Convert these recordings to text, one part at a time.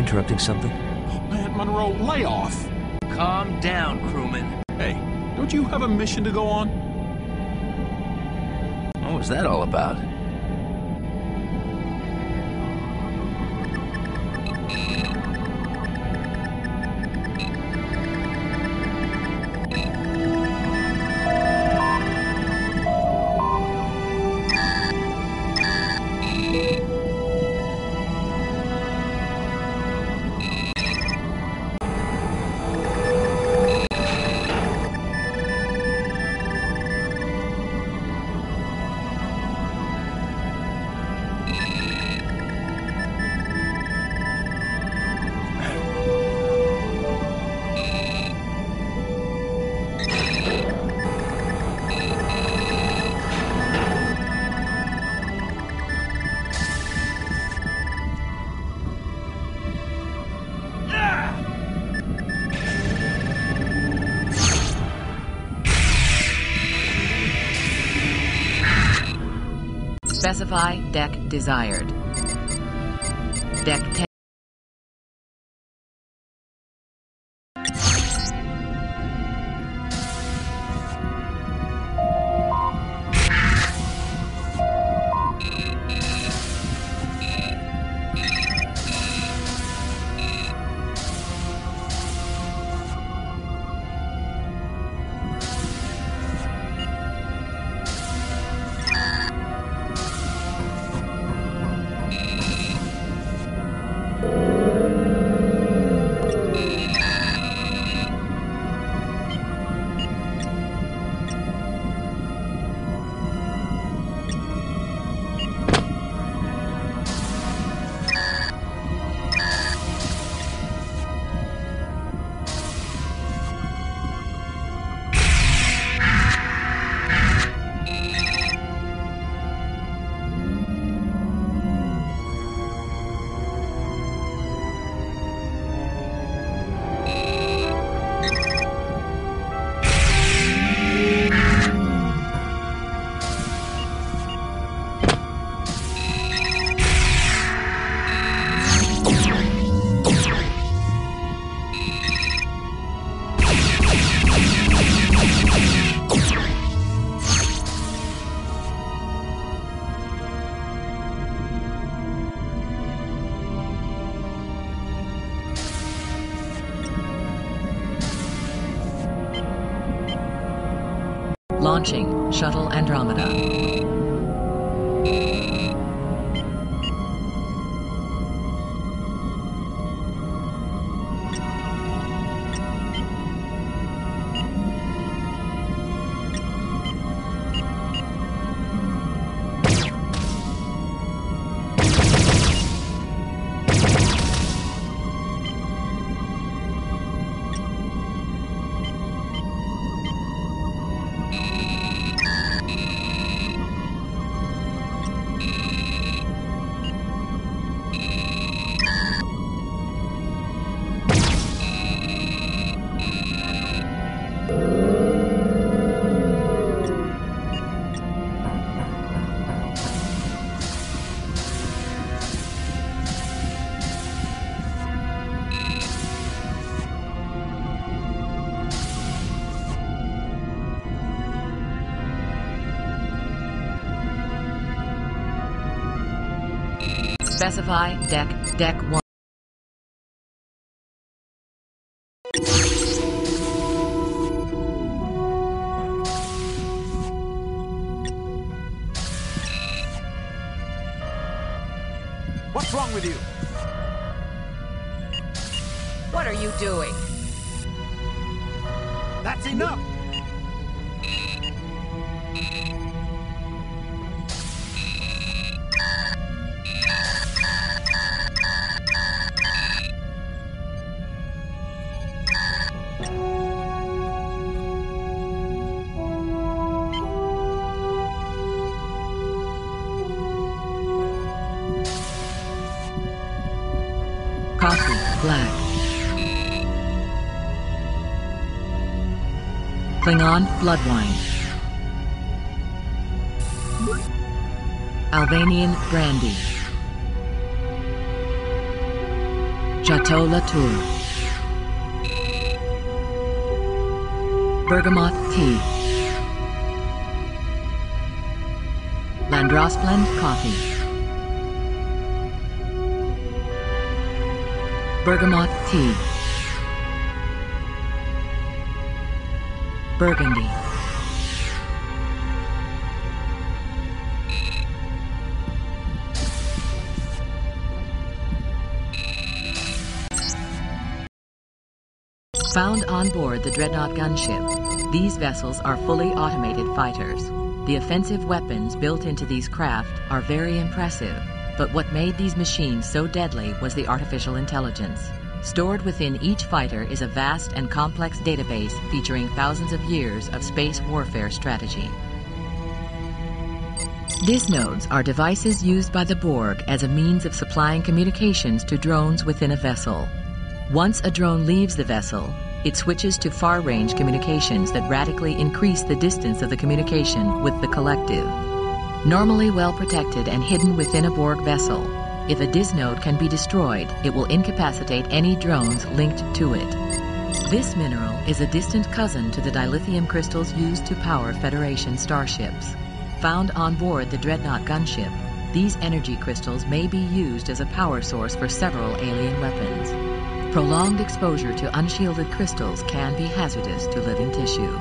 interrupting something? Oh, man, Monroe, lay off. Calm down, crewman. Hey, don't you have a mission to go on? What was that all about? Specify deck desired. Deck 10. Launching Shuttle Andromeda. Specify deck 1. What's wrong with you? What are you doing? That's enough! Coffee, black. Klingon, blood wine. Albanian, brandy. Chateau Latour. Bergamot tea. Landrosplend coffee. Bergamot tea. Burgundy. Found on board the Dreadnought gunship, these vessels are fully automated fighters. The offensive weapons built into these craft are very impressive, but what made these machines so deadly was the artificial intelligence. Stored within each fighter is a vast and complex database featuring thousands of years of space warfare strategy. Disnodes are devices used by the Borg as a means of supplying communications to drones within a vessel. Once a drone leaves the vessel, it switches to far-range communications that radically increase the distance of the communication with the collective. Normally well protected and hidden within a Borg vessel, if a Disnode can be destroyed, it will incapacitate any drones linked to it. This mineral is a distant cousin to the dilithium crystals used to power Federation starships. Found on board the Dreadnought gunship, these energy crystals may be used as a power source for several alien weapons. Prolonged exposure to unshielded crystals can be hazardous to living tissue.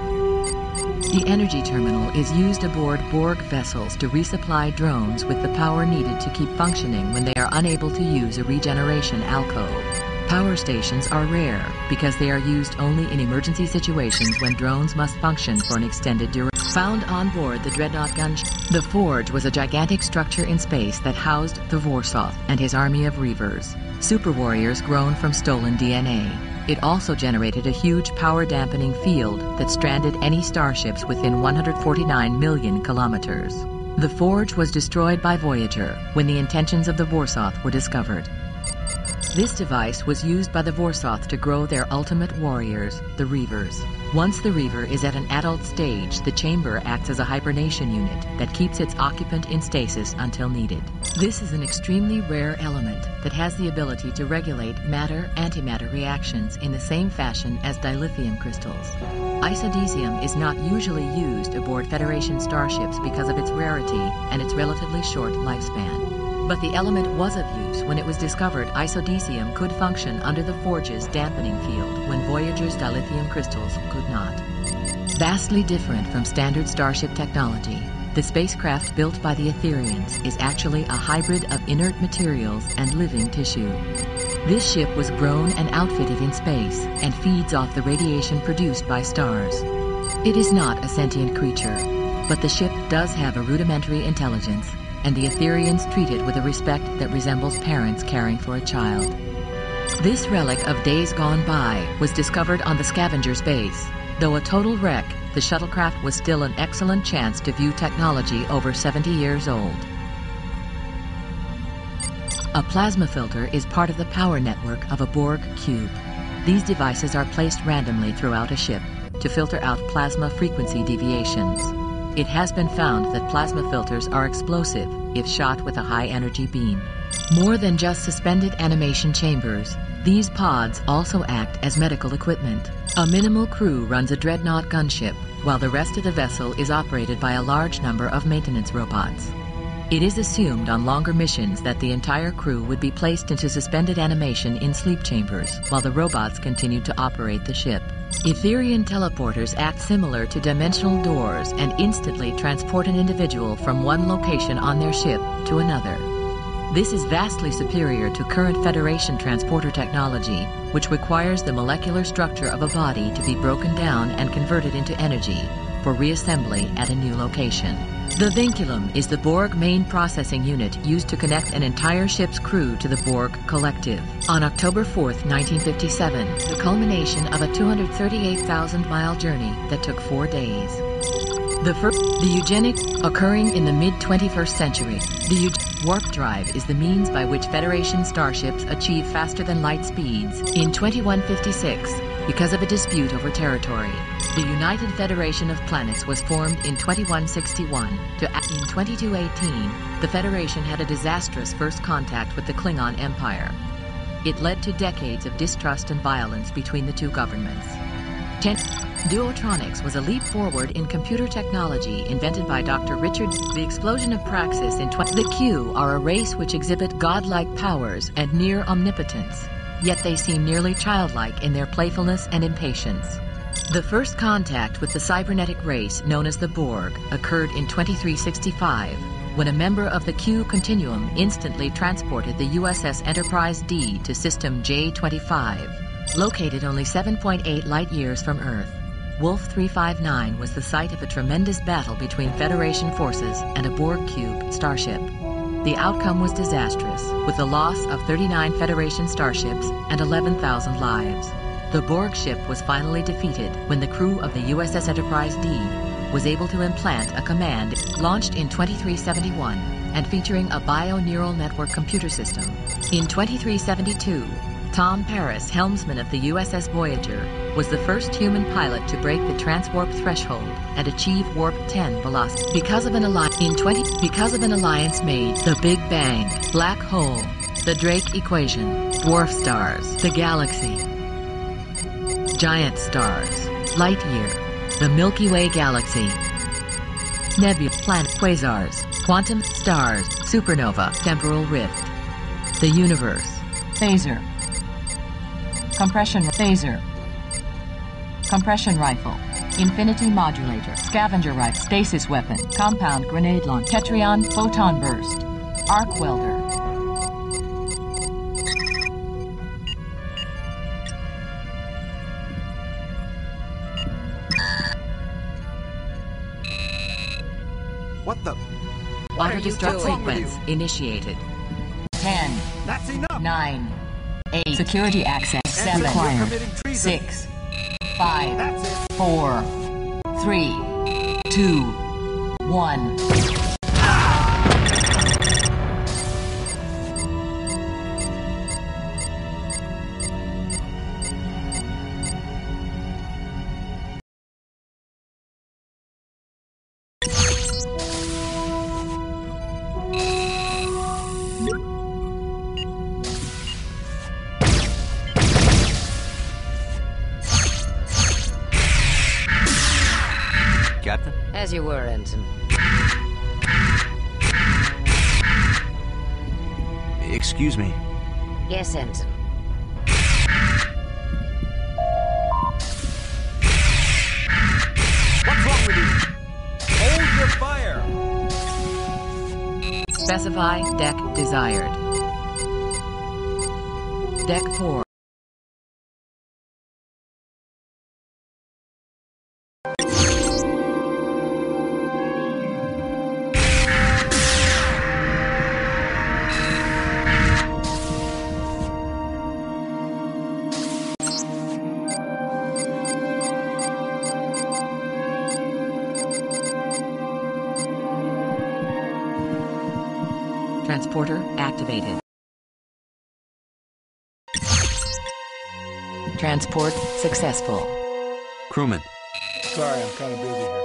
The energy terminal is used aboard Borg vessels to resupply drones with the power needed to keep functioning when they are unable to use a regeneration alcove. Power stations are rare because they are used only in emergency situations when drones must function for an extended duration. Found on board the Dreadnought gunship, the Forge was a gigantic structure in space that housed the Vorsoth and his army of Reavers, super warriors grown from stolen DNA. It also generated a huge power-dampening field that stranded any starships within 149 million kilometers. The Forge was destroyed by Voyager when the intentions of the Vorsoth were discovered. This device was used by the Vorsoth to grow their ultimate warriors, the Reavers. Once the Reaver is at an adult stage, the chamber acts as a hibernation unit that keeps its occupant in stasis until needed. This is an extremely rare element that has the ability to regulate matter-antimatter reactions in the same fashion as dilithium crystals. Isodesium is not usually used aboard Federation starships because of its rarity and its relatively short lifespan. But the element was of use when it was discovered isodesium could function under the Forge's dampening field when Voyager's dilithium crystals could not. Vastly different from standard starship technology, the spacecraft built by the Etherians is actually a hybrid of inert materials and living tissue. This ship was grown and outfitted in space and feeds off the radiation produced by stars. It is not a sentient creature, but the ship does have a rudimentary intelligence, and the Etherians treat it with a respect that resembles parents caring for a child. This relic of days gone by was discovered on the Scavenger's base. Though a total wreck, the shuttlecraft was still an excellent chance to view technology over 70 years old. A plasma filter is part of the power network of a Borg cube. These devices are placed randomly throughout a ship to filter out plasma frequency deviations. It has been found that plasma filters are explosive if shot with a high-energy beam. More than just suspended animation chambers, these pods also act as medical equipment. A minimal crew runs a Dreadnought gunship, while the rest of the vessel is operated by a large number of maintenance robots. It is assumed on longer missions that the entire crew would be placed into suspended animation in sleep chambers, while the robots continued to operate the ship. Etherian teleporters act similar to dimensional doors and instantly transport an individual from one location on their ship to another. This is vastly superior to current Federation transporter technology, which requires the molecular structure of a body to be broken down and converted into energy for reassembly at a new location. The Vinculum is the Borg main processing unit used to connect an entire ship's crew to the Borg collective. On October 4th, 1957, the culmination of a 238,000-mile journey that took 4 days. The eugenic occurring in the mid-21st century. The warp drive is the means by which Federation starships achieve faster-than-light speeds. In 2156, because of a dispute over territory, the United Federation of Planets was formed in 2161. In 2218, the Federation had a disastrous first contact with the Klingon Empire. It led to decades of distrust and violence between the two governments. Duotronics was a leap forward in computer technology invented by Dr. Richard. The explosion of Praxis in The Q are a race which exhibit godlike powers and near omnipotence, yet they seem nearly childlike in their playfulness and impatience. The first contact with the cybernetic race known as the Borg occurred in 2365, when a member of the Q continuum instantly transported the USS Enterprise D to System J-25, located only 7.8 light-years from Earth. Wolf 359 was the site of a tremendous battle between Federation forces and a Borg-cube starship. The outcome was disastrous, with the loss of 39 Federation starships and 11,000 lives. The Borg ship was finally defeated when the crew of the USS Enterprise D was able to implant a command launched in 2371 and featuring a bio-neural network computer system. In 2372, Tom Paris, helmsman of the USS Voyager, was the first human pilot to break the transwarp threshold and achieve warp 10 velocity. Because of an alliance made, the Big Bang, black hole, the Drake equation, dwarf stars, the galaxy, giant stars, light year, the Milky Way galaxy, nebula, planet, quasars, quantum stars, supernova, temporal rift, the universe, phaser, compression phaser, compression rifle, infinity modulator, scavenger rifle, stasis weapon, compound grenade launch, Tetryon photon burst, arc welder. What the? What are you Auto-destruct doing? sequence initiated. 10, That's enough. 9, 8, security access, Answer, 7, you're committing treason. 6, 5, That's it. 4, 3, 2, 1. Captain? As you were, Ensign. Excuse me. Yes, Ensign. What's wrong with you? Hold your fire! Specify deck desired. Deck 4. Transporter activated. Transport successful. Crewman. Sorry, I'm kind of busy here.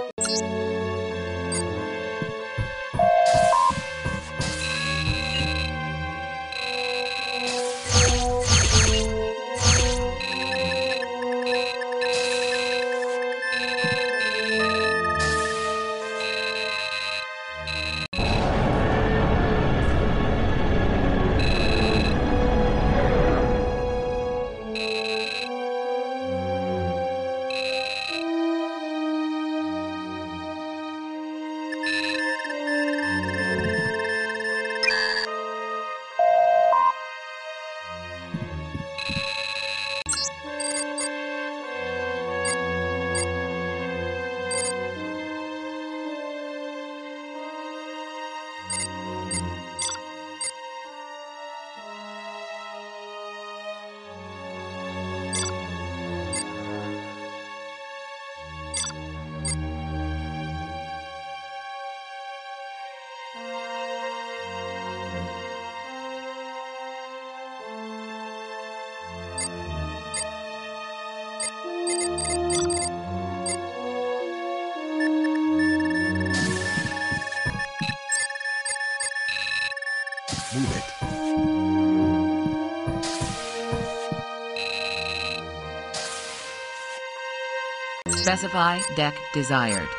Specify deck desired.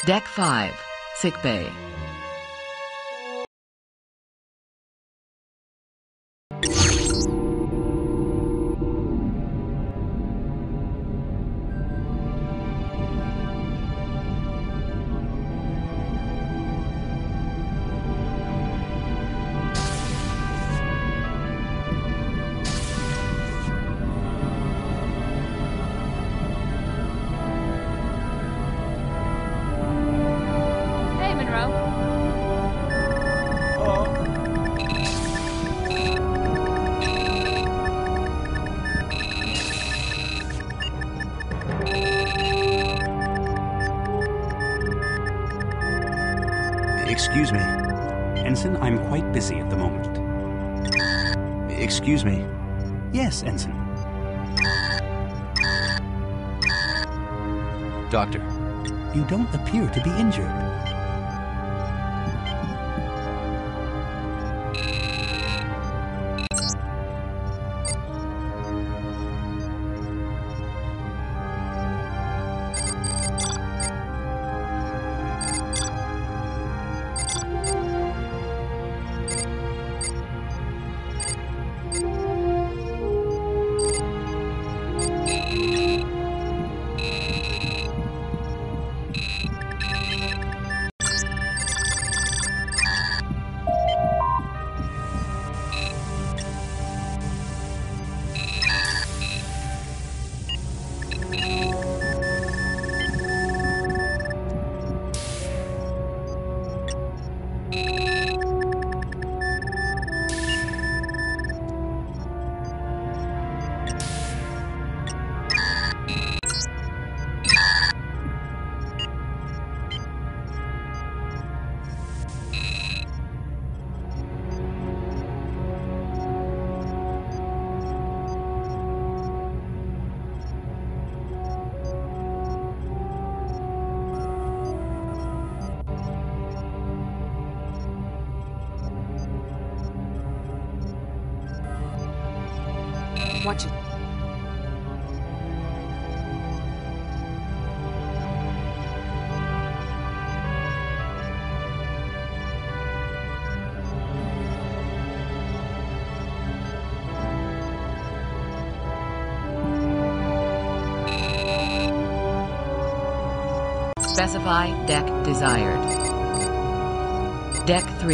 Deck 5, sickbay. Hey, Monroe. Excuse me. Ensign, I'm quite busy at the moment. Excuse me. Yes, Ensign. Doctor, you don't appear to be injured. Watch it. Specify deck desired. Deck 3.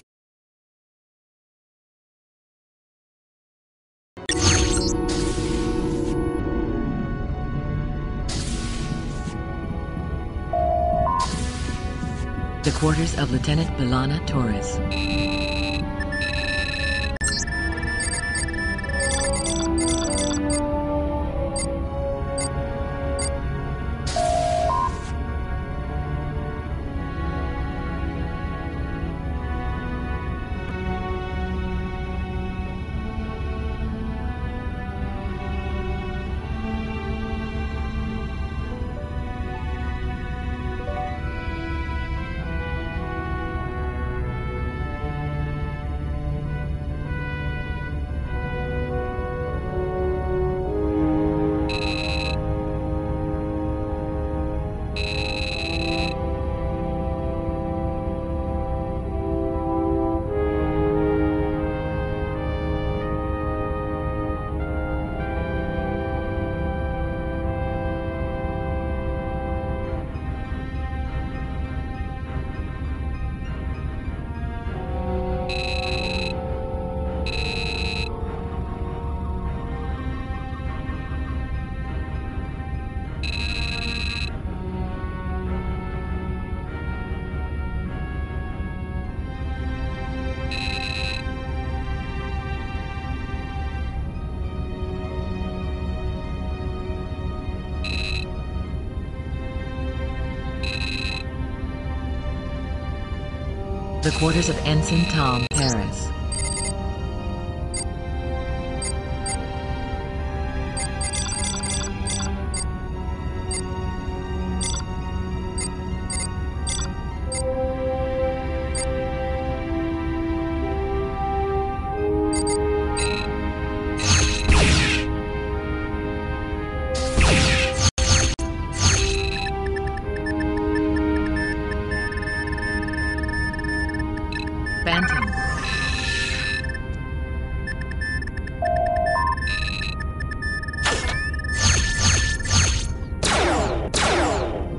The quarters of Lieutenant Milana Torres. The quarters of Ensign Tom Paris.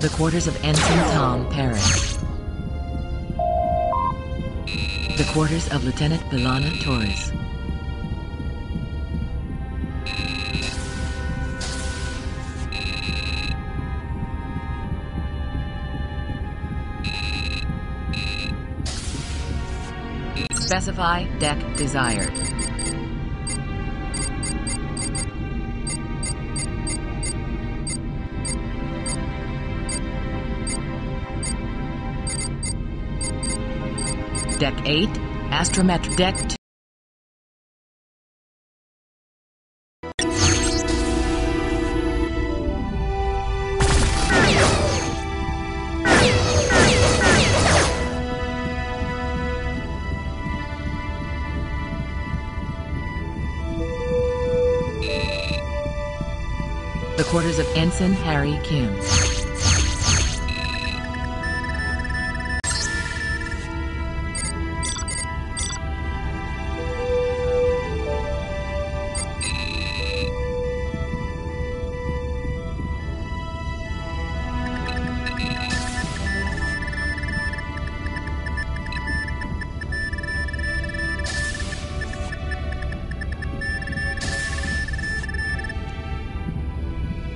The quarters of Ensign Tom Parrish. The quarters of Lieutenant Bilana Torres. Specify deck desired. Deck 8, astrometric deck 2. The quarters of Ensign Harry Kim.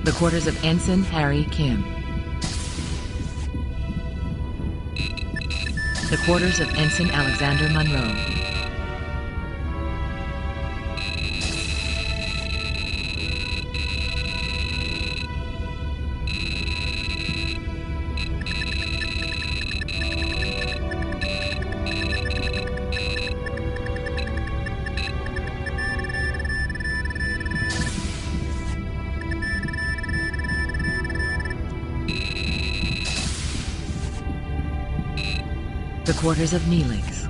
The quarters of Ensign Harry Kim. The quarters of Ensign Alexander Monroe. The quarters of Neelix.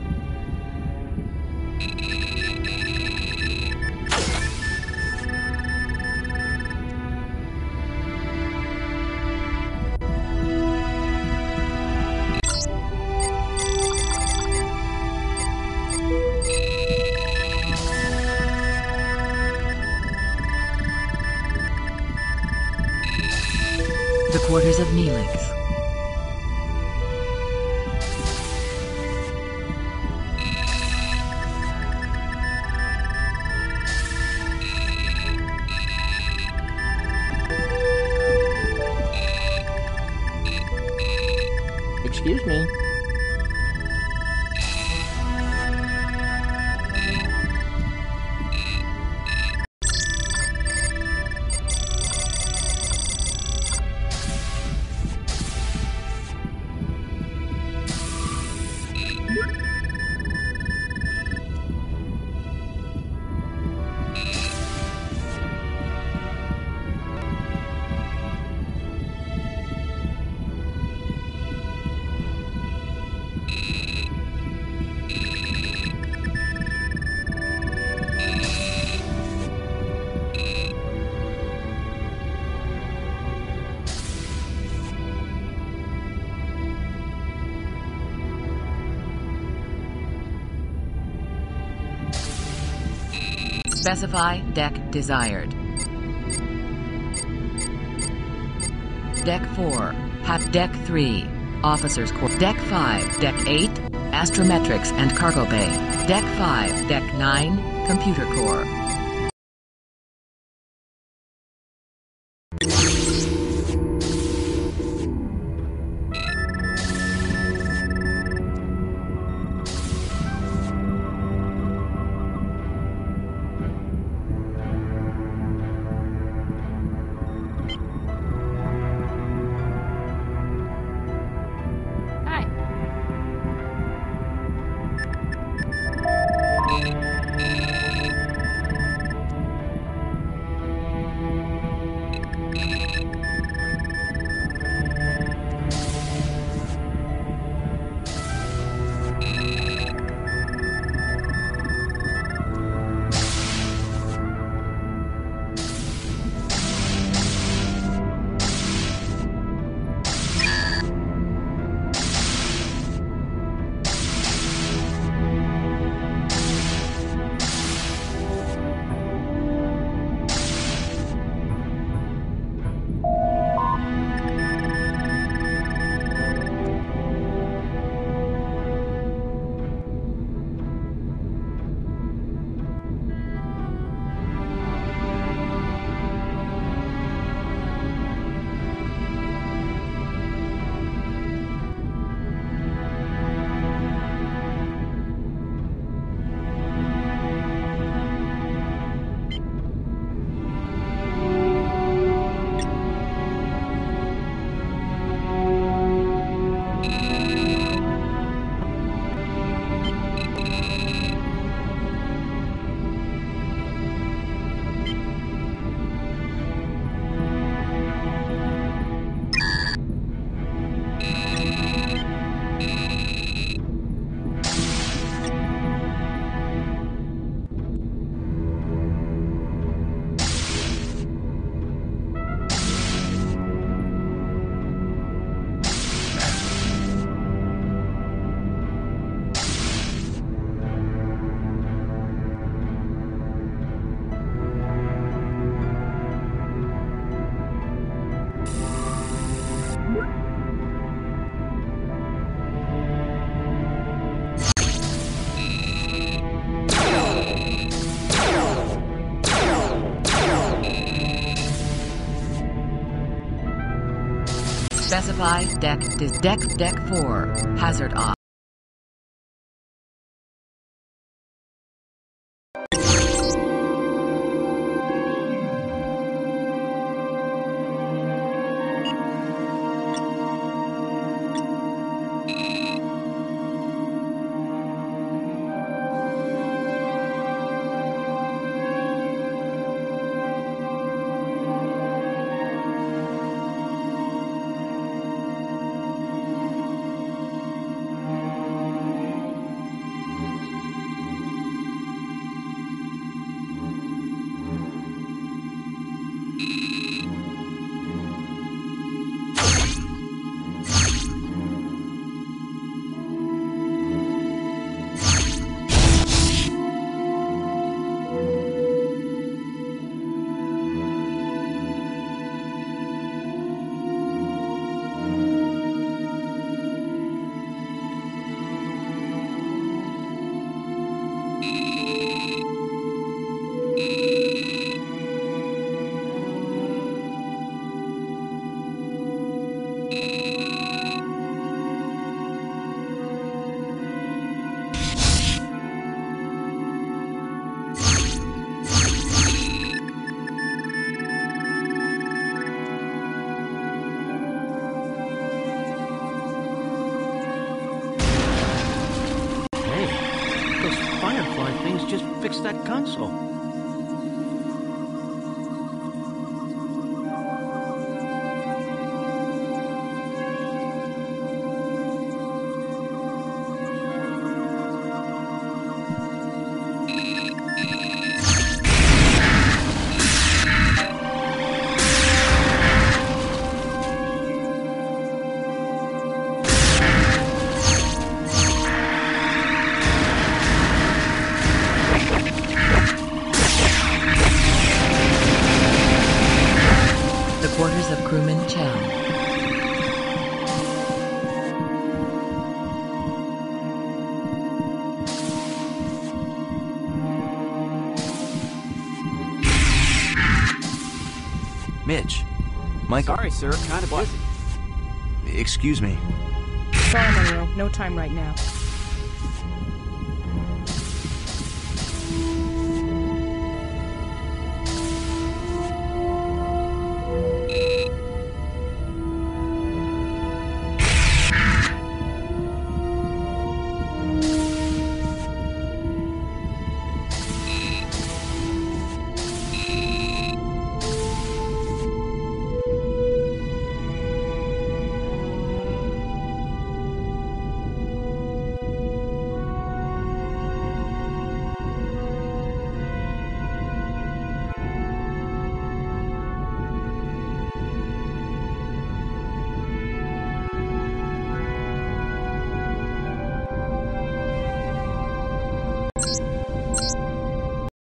The quarters of Neelix. Excuse me. Specify deck desired. Deck 4, Deck 3, Officers' Quarters. Deck 5, Deck 8, Astrometrics and Cargo Bay. Deck 5, Deck 9, Computer Core. Hi. Specify deck 4. Hazard off. Just fix that console. Quarters of crewman Chow. Mitch. Michael. Sorry, sir. Kind of busy. Excuse me. Sorry, Monroe. No time right now.